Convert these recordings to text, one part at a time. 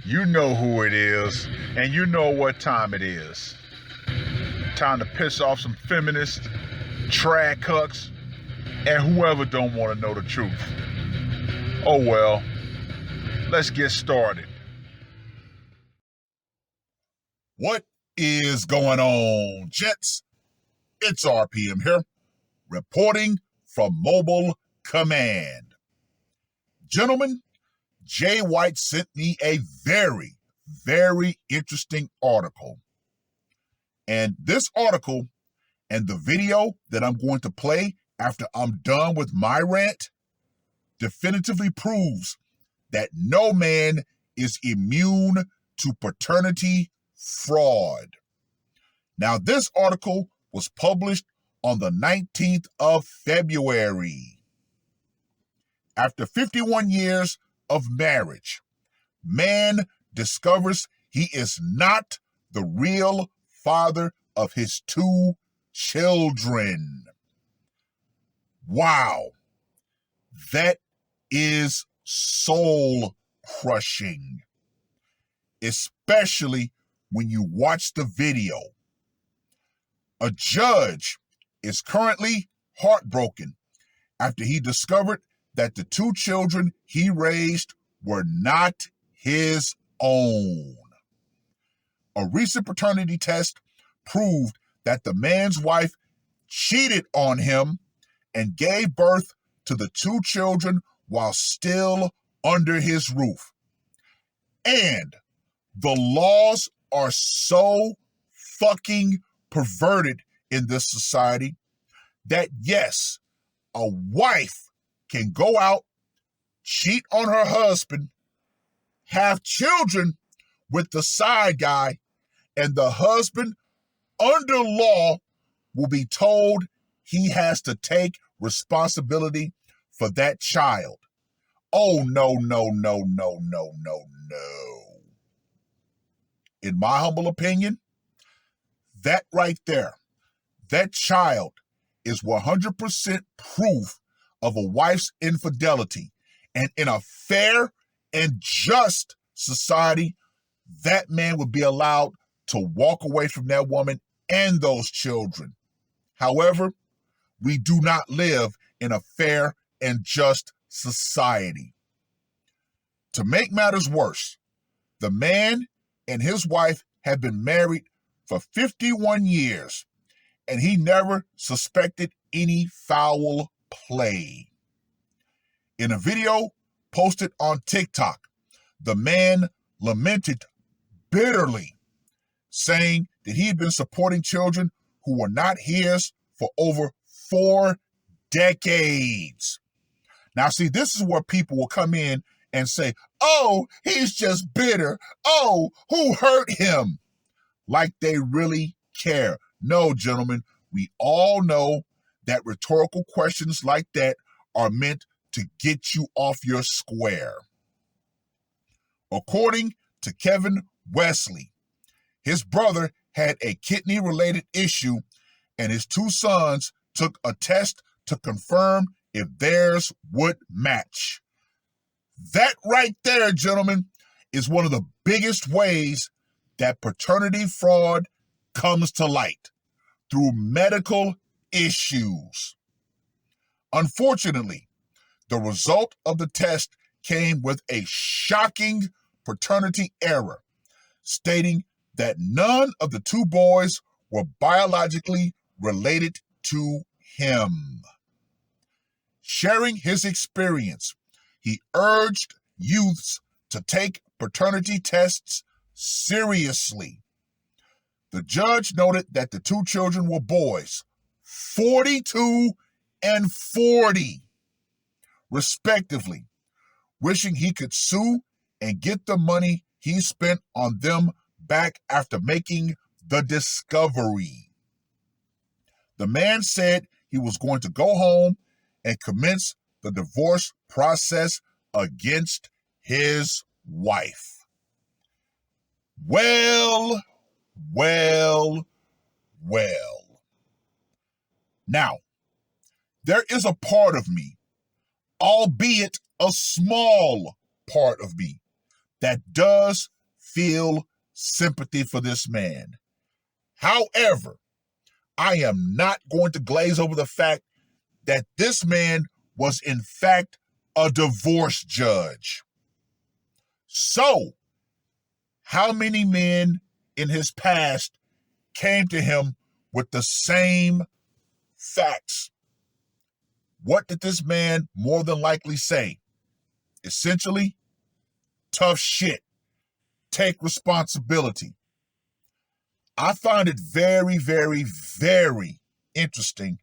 You know who it is, and you know what time it is. Time to piss off some feminists, trad cucks, and whoever don't want to know the truth. Oh well, let's get started. What is going on, gents? It's R.P.M here, reporting from Mobile Command. Gentlemen, Jay White sent me a very, very interesting article. And this article and the video that I'm going to play after I'm done with my rant definitively proves that no man is immune to paternity fraud. Now, this article was published on the 19th of February. After 51 years of marriage, man discovers he is not the real father of his two children. Wow, that is soul-crushing, especially when you watch the video. A judge is currently heartbroken after he discovered that the two children he raised were not his own. A recent paternity test proved that the man's wife cheated on him and gave birth to the two children while still under his roof. And the laws are so fucking perverted in this society that yes, a wife can go out, cheat on her husband, have children with the side guy, and the husband, under law, will be told he has to take responsibility for that child. Oh, no, no, no, no, no, no, no. In my humble opinion, that right there, that child is 100% proof of a wife's infidelity. And in a fair and just society, that man would be allowed to walk away from that woman and those children. However, we do not live in a fair and just society. To make matters worse, the man and his wife have been married for 51 years, and he never suspected any foul play. In a video posted on TikTok, the man lamented bitterly, saying that he had been supporting children who were not his for over 4 decades. Now, see, this is where people will come in and say, oh, he's just bitter. Oh, who hurt him? Like they really care. No, gentlemen, we all know that rhetorical questions like that are meant to get you off your square. According to Kevin Wesley, his brother had a kidney-related issue, and his two sons took a test to confirm if theirs would match. That right there, gentlemen, is one of the biggest ways that paternity fraud comes to light, through medical issues. Unfortunately, the result of the test came with a shocking paternity error, stating that none of the two boys were biologically related to him. Sharing his experience, he urged youths to take paternity tests seriously. The judge noted that the two children were boys, 42 and 40, respectively, wishing he could sue and get the money he spent on them back after making the discovery. The man said he was going to go home and commence the divorce process against his wife. Well. Now, there is a part of me, albeit a small part of me that does feel sympathy for this man. However, I am not going to glaze over the fact that this man was in fact a divorce judge. So, how many men in his past came to him with the same facts? What did this man more than likely say? Essentially, tough shit. Take responsibility. I find it very, very, very interesting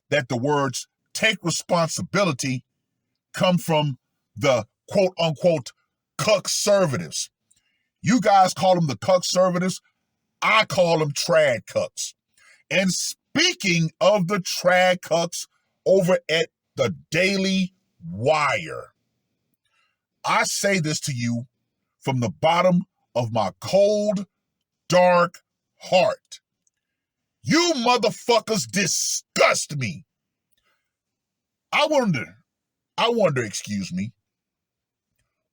that the words take responsibility come from the quote unquote cuckservatives. You guys call them the cuckservatives. I call them trad cucks. And speaking of the trad cucks over at the Daily Wire, I say this to you from the bottom of my cold, dark heart. You motherfuckers disgust me. I wonder, excuse me,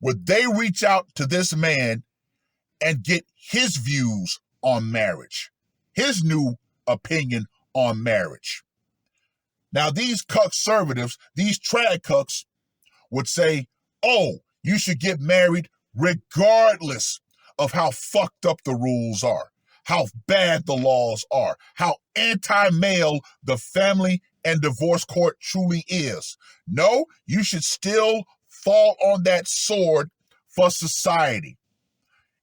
would they reach out to this man and get his views on marriage, his new opinion on marriage? Now, these cuckservatives, these trad cucks would say, oh, you should get married regardless of how fucked up the rules are, how bad the laws are, how anti-male the family and divorce court truly is. No, you should still fall on that sword for society.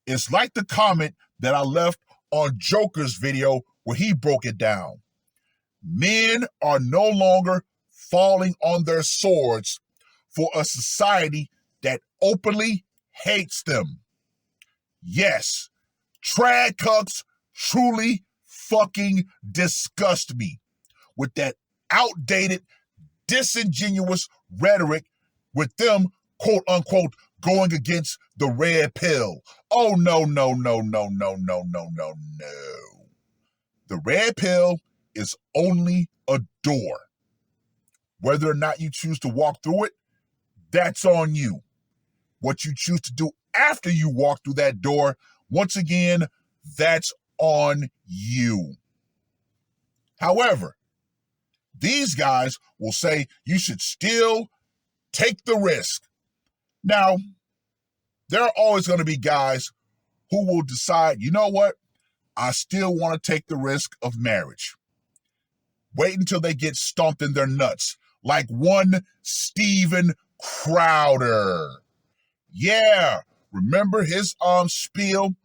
It's like the comment that I left on Joker's video where he broke it down. Men are no longer falling on their swords for a society that openly hates them. Yes, trad cucks truly fucking disgust me with that outdated, disingenuous rhetoric, with them, quote unquote, going against the red pill. Oh, no, no, no, no, no, no, no, no, no. The red pill is only a door. Whether or not you choose to walk through it, that's on you. What you choose to do after you walk through that door, once again, that's on you. However, these guys will say you should still take the risk. Now, there are always going to be guys who will decide, you know what? I still want to take the risk of marriage. Wait until they get stomped in their nuts, like one Steven Crowder. Yeah, remember his spiel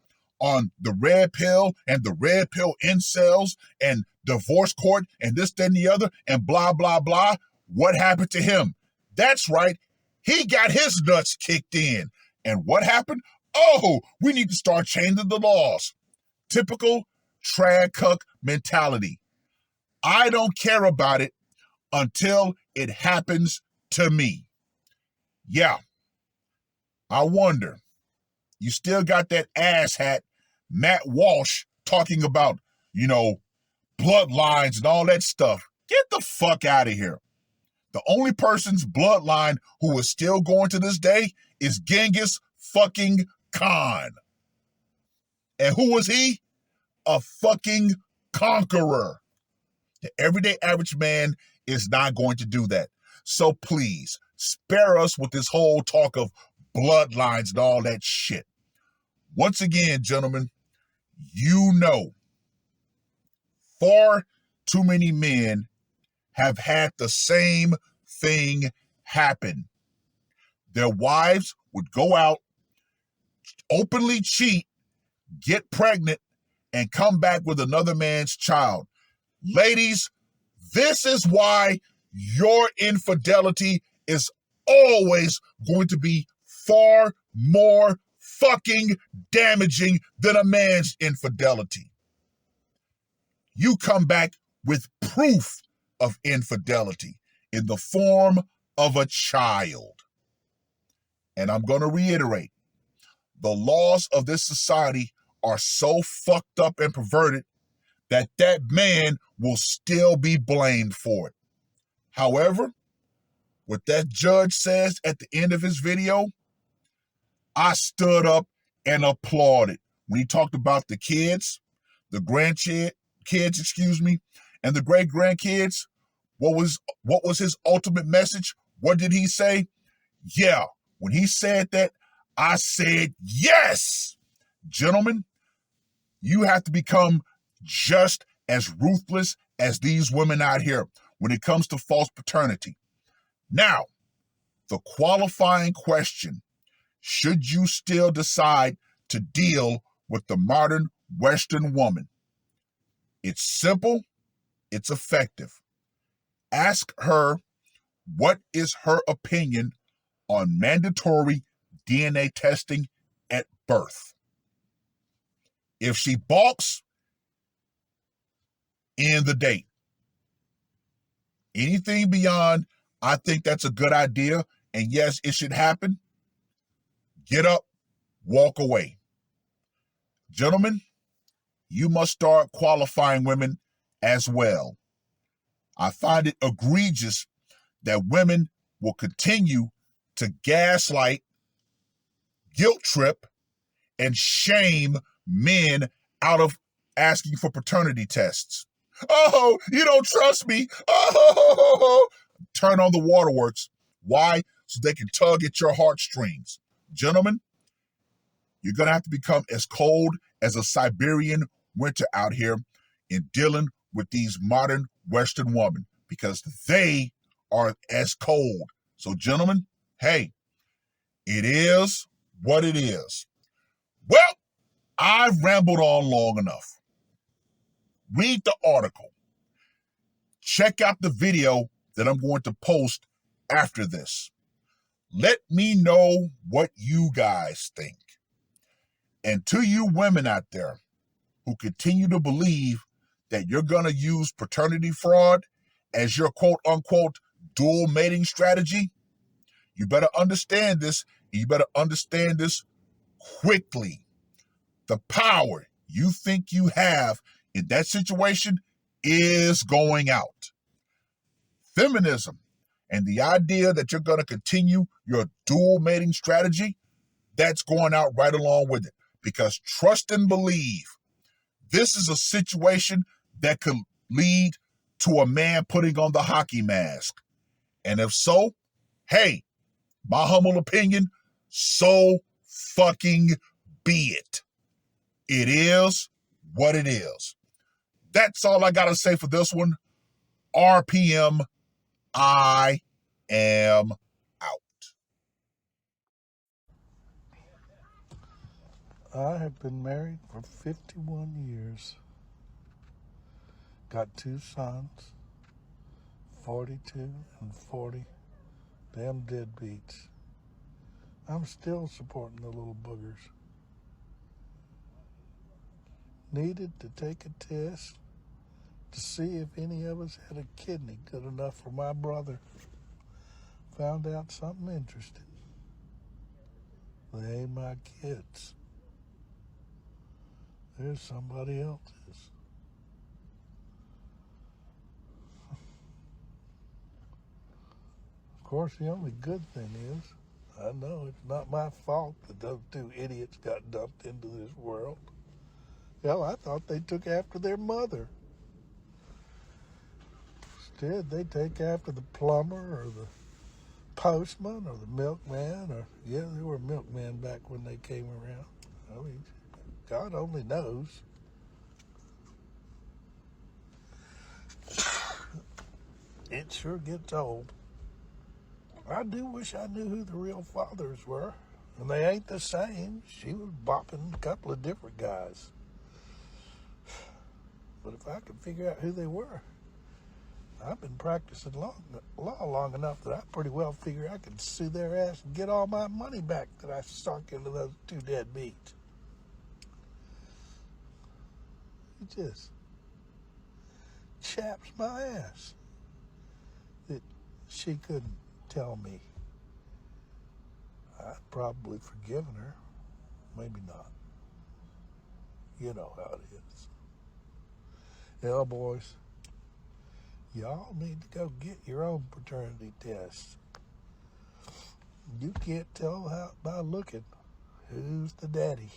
on the red pill and the red pill incels and divorce court and this, that, and the other and blah, blah, blah. What happened to him? That's right. He got his nuts kicked in. And what happened? Oh, we need to start changing the laws. Typical trad cuck mentality. I don't care about it until it happens to me. Yeah. I wonder, you still got that asshat, Matt Walsh, talking about, bloodlines and all that stuff. Get the fuck out of here. The only person's bloodline who is still going to this day is Genghis fucking Khan. And who was he? A fucking conqueror. The everyday average man is not going to do that. So please, spare us with this whole talk of bloodlines and all that shit. Once again, gentlemen, far too many men have had the same thing happen. Their wives would go out, openly cheat, get pregnant, and come back with another man's child. Ladies, this is why your infidelity is always going to be far more fucking damaging than a man's infidelity. You come back with proof of infidelity in the form of a child. And I'm going to reiterate, the laws of this society are so fucked up and perverted that man will still be blamed for it. However, what that judge says at the end of his video, I stood up and applauded. When he talked about the kids, the kids, and the great grandkids, what was his ultimate message? What did he say? Yeah, when he said that, I said yes. Gentlemen, you have to become just as ruthless as these women out here when it comes to false paternity. Now, the qualifying question: should you still decide to deal with the modern Western woman? It's simple, it's effective. Ask her what is her opinion on mandatory DNA testing at birth. If she balks, end the date. Anything beyond, I think that's a good idea, and yes, it should happen, get up, walk away. Gentlemen, you must start qualifying women as well. I find it egregious that women will continue to gaslight, guilt trip, and shame men out of asking for paternity tests. Oh, you don't trust me. Oh, turn on the waterworks. Why? So they can tug at your heartstrings. Gentlemen, you're going to have to become as cold as a Siberian winter out here in dealing with these modern Western women, because they are as cold. So, gentlemen, hey, it is what it is. Well, I've rambled on long enough. Read the article. Check out the video that I'm going to post after this. Let me know what you guys think. And to you women out there who continue to believe that you're going to use paternity fraud as your quote unquote dual mating strategy, you better understand this. You better understand this quickly. The power you think you have in that situation is going out. Feminism and the idea that you're going to continue your dual mating strategy, that's going out right along with it. Because trust and believe, this is a situation that could lead to a man putting on the hockey mask. And if so, hey, my humble opinion, so fucking be it. It is what it is. That's all I got to say for this one. R.P.M. I am out. I have been married for 51 years. Got 2 sons, 42 and 40. Damn deadbeats. I'm still supporting the little boogers. Needed to take a test to see if any of us had a kidney good enough for my brother. Found out something interesting. They ain't my kids. There's somebody else's. Of course, the only good thing is, I know it's not my fault that those 2 idiots got dumped into this world. Hell, I thought they took after their mother. Instead, they take after the plumber or the postman or the milkman, or, yeah, they were milkmen back when they came around. I mean, God only knows. It sure gets old. I do wish I knew who the real fathers were. And they ain't the same. She was bopping a couple of different guys. But if I could figure out who they were, I've been practicing law long enough that I pretty well figure I could sue their ass and get all my money back that I sunk into those 2 deadbeats. It just chaps my ass that she couldn't tell me. I'd probably forgiven her. Maybe not. You know how it is. Yeah, boys, y'all need to go get your own paternity test. You can't tell by looking who's the daddy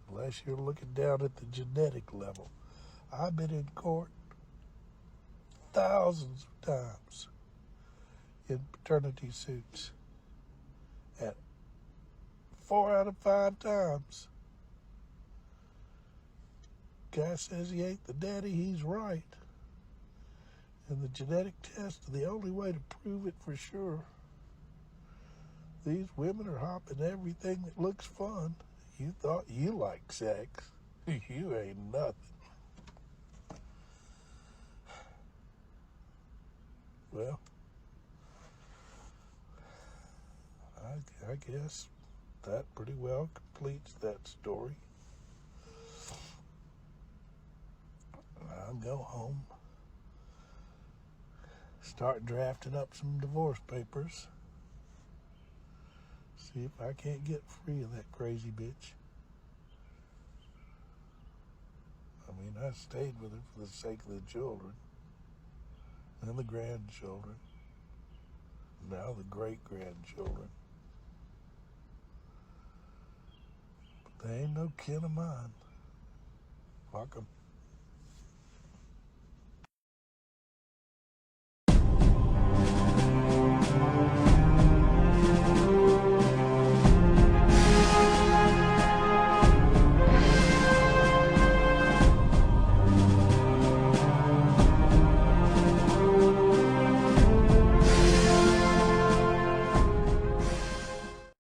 unless you're looking down at the genetic level. I've been in court thousands of times in paternity suits. And 4 out of 5 times, guy says he ain't the daddy, he's right. And the genetic test is the only way to prove it for sure. These women are hopping everything that looks fun. You thought you liked sex. You ain't nothing. Well, I guess that pretty well completes that story. I'll go home, start drafting up some divorce papers, see if I can't get free of that crazy bitch. I mean, I stayed with her for the sake of the children and the grandchildren, now the great-grandchildren. But they ain't no kin of mine. Fuck 'em.